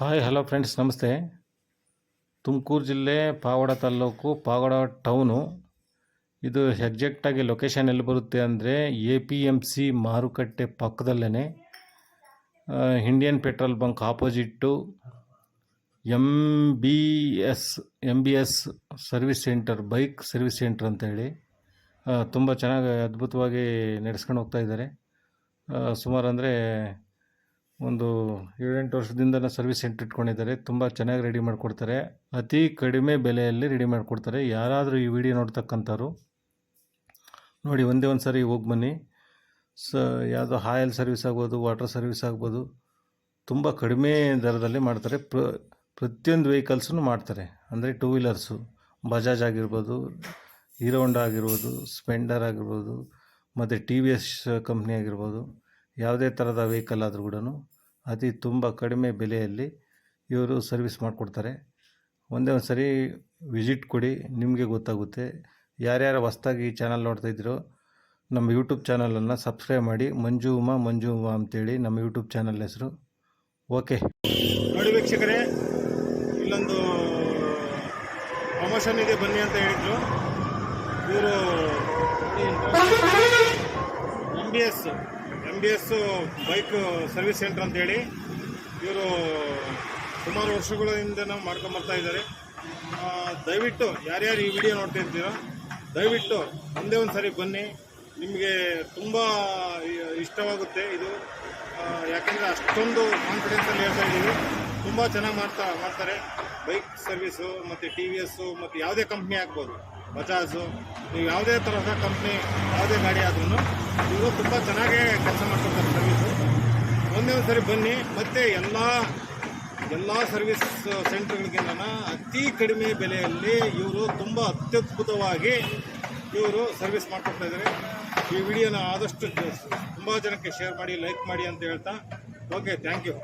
Hi hello friends, ನಮಸ್ತೆ. ತುಮಕೂರು ಜಿಲ್ಲೆ ಪಾವಗಡ ತಾಲ್ಲೂಕು Pavagada town. ಇದು ಎಕ್ಸಾಕ್ಟಾಗಿ ಲೊಕೇಶನ್ ಎಲ್ಲಿ ಬರುತ್ತೆ ಅಂದರೆ APMC ಮಾರುಕಟ್ಟೆ ಪಕ್ಕದಲ್ಲೇ Indian petrol bunk opposite MBS service centre, bike service centre ಅಂತೇಳಿ ತುಂಬ ಚೆನ್ನಾಗಿ ಅದ್ಭುತವಾಗಿ ನಡೆಸ್ಕೊಂಡು ಹೋಗ್ತಾ ಇದ್ದಾರೆ. ಸುಮಾರು ಅಂದರೆ ಒಂದು 7-8 ವರ್ಷದಿಂದ ಸರ್ವಿಸ್ ಸೆಂಟರ್ ಇಟ್ಕೊಂಡಿದ್ದಾರೆ. ತುಂಬ ಚೆನ್ನಾಗಿ ರೆಡಿ ಮಾಡಿಕೊಡ್ತಾರೆ. ಅತಿ ಕಡಿಮೆ ಬೆಲೆಯಲ್ಲಿ ರೆಡಿ ಮಾಡಿಕೊಡ್ತಾರೆ. ಯಾರಾದರೂ ಈ ವಿಡಿಯೋ ನೋಡ್ತಕ್ಕಂಥವ್ರು ನೋಡಿ ಒಂದೇ ಒಂದು ಸಾರಿ ಹೋಗಿ ಬನ್ನಿ. ಯಾವುದೋ ಆಯಿಲ್ ಸರ್ವಿಸ್ ಆಗ್ಬೋದು, ವಾಟರ್ ಸರ್ವಿಸ್ ಆಗ್ಬೋದು, ತುಂಬ ಕಡಿಮೆ ದರದಲ್ಲಿ ಮಾಡ್ತಾರೆ. ಪ್ರತಿಯೊಂದು ವೆಹಿಕಲ್ಸನ್ನು ಮಾಡ್ತಾರೆ. ಅಂದರೆ 2 ವೀಲರ್ಸು, ಬಜಾಜ್ ಆಗಿರ್ಬೋದು, ಹೀರೋ ಹೋಂಡಾ ಆಗಿರ್ಬೋದು, ಸ್ಪೆಂಡರ್ ಆಗಿರ್ಬೋದು, ಮತ್ತು TVS ಕಂಪ್ನಿ ಆಗಿರ್ಬೋದು, ಯಾವುದೇ ಥರದ ವೆಹಿಕಲ್ ಆದರೂ ಕೂಡ ಅತಿ ತುಂಬ ಕಡಿಮೆ ಬೆಲೆಯಲ್ಲಿ ಇವರು ಸರ್ವಿಸ್ ಮಾಡಿಕೊಡ್ತಾರೆ. ಒಂದೇ ಒಂದು ಸರಿ ವಿಸಿಟ್ ಕೊಡಿ, ನಿಮಗೆ ಗೊತ್ತಾಗುತ್ತೆ. ಯಾರ್ಯಾರು ಹೊಸ್ದಾಗಿ ಈ ಚಾನಲ್ ನೋಡ್ತಾ ಇದ್ದೀರೋ ನಮ್ಮ ಯೂಟ್ಯೂಬ್ ಚಾನಲನ್ನು ಸಬ್ಸ್ಕ್ರೈಬ್ ಮಾಡಿ. ಮಂಜು ಉಮಾ ಅಂತೇಳಿ ನಮ್ಮ ಯೂಟ್ಯೂಬ್ ಚಾನಲ್ ಹೆಸರು. ಓಕೆ ನೋಡಿ ವೀಕ್ಷಕರೇ, ಇಲ್ಲೊಂದು ಪ್ರಮೋಷನ್ ಇದೆ ಬನ್ನಿ ಅಂತ ಹೇಳಿದ್ರು. ಇವರು MBS ಬೈಕ್ ಸರ್ವಿಸ್ ಸೆಂಟರ್ ಅಂತೇಳಿ ಇವರು ಸುಮಾರು ವರ್ಷಗಳಿಂದ ಮಾಡ್ಕೊಂಬರ್ತಾ ಇದ್ದಾರೆ. ದಯವಿಟ್ಟು ಯಾರ್ಯಾರು ಈ ವಿಡಿಯೋ ನೋಡ್ತಾ ಇದ್ದೀರೋ ದಯವಿಟ್ಟು ಒಂದೇ ಒಂದು ಸರಿ ಬನ್ನಿ, ನಿಮಗೆ ತುಂಬ ಇಷ್ಟವಾಗುತ್ತೆ ಇದು. ಯಾಕೆಂದರೆ ಅಷ್ಟೊಂದು ಕಾನ್ಫಿಡೆನ್ಸಲ್ಲಿ ಹೇಳ್ತಾ ಇದ್ದೀವಿ. ತುಂಬ ಚೆನ್ನಾಗಿ ಮಾಡ್ತಾರೆ ಬೈಕ್ ಸರ್ವಿಸು. ಮತ್ತು TVS ಮತ್ತು ಯಾವುದೇ ಕಂಪ್ನಿ ಆಗ್ಬೋದು, ಬಜಾಜು, ನೀವು ಯಾವುದೇ ಥರದ ಕಂಪ್ನಿ ಯಾವುದೇ ಗಾಡಿ ಆದ್ರೂ ಇವರು ತುಂಬ ಚೆನ್ನಾಗೇ ಕೆಲಸ ಮಾಡ್ಕೊತಾರೆ ಸರ್ವಿಸು. ಒಂದೇ ಒಂದು ಸರಿ ಬನ್ನಿ. ಮತ್ತು ಎಲ್ಲ ಸರ್ವಿಸ್ ಸೆಂಟರ್ಗಳಿಗಿಂತ ಅತಿ ಕಡಿಮೆ ಬೆಲೆಯಲ್ಲಿ ಇವರು ತುಂಬ ಅತ್ಯದ್ಭುತವಾಗಿ ಇವರು ಸರ್ವಿಸ್ ಮಾಡ್ಕೊಡ್ತಾ ಇದ್ದಾರೆ. ಈ ವಿಡಿಯೋನ ಆದಷ್ಟು ತುಂಬ ಜನಕ್ಕೆ ಶೇರ್ ಮಾಡಿ, ಲೈಕ್ ಮಾಡಿ ಅಂತ ಹೇಳ್ತಾ, ಓಕೆ, ಥ್ಯಾಂಕ್ ಯು.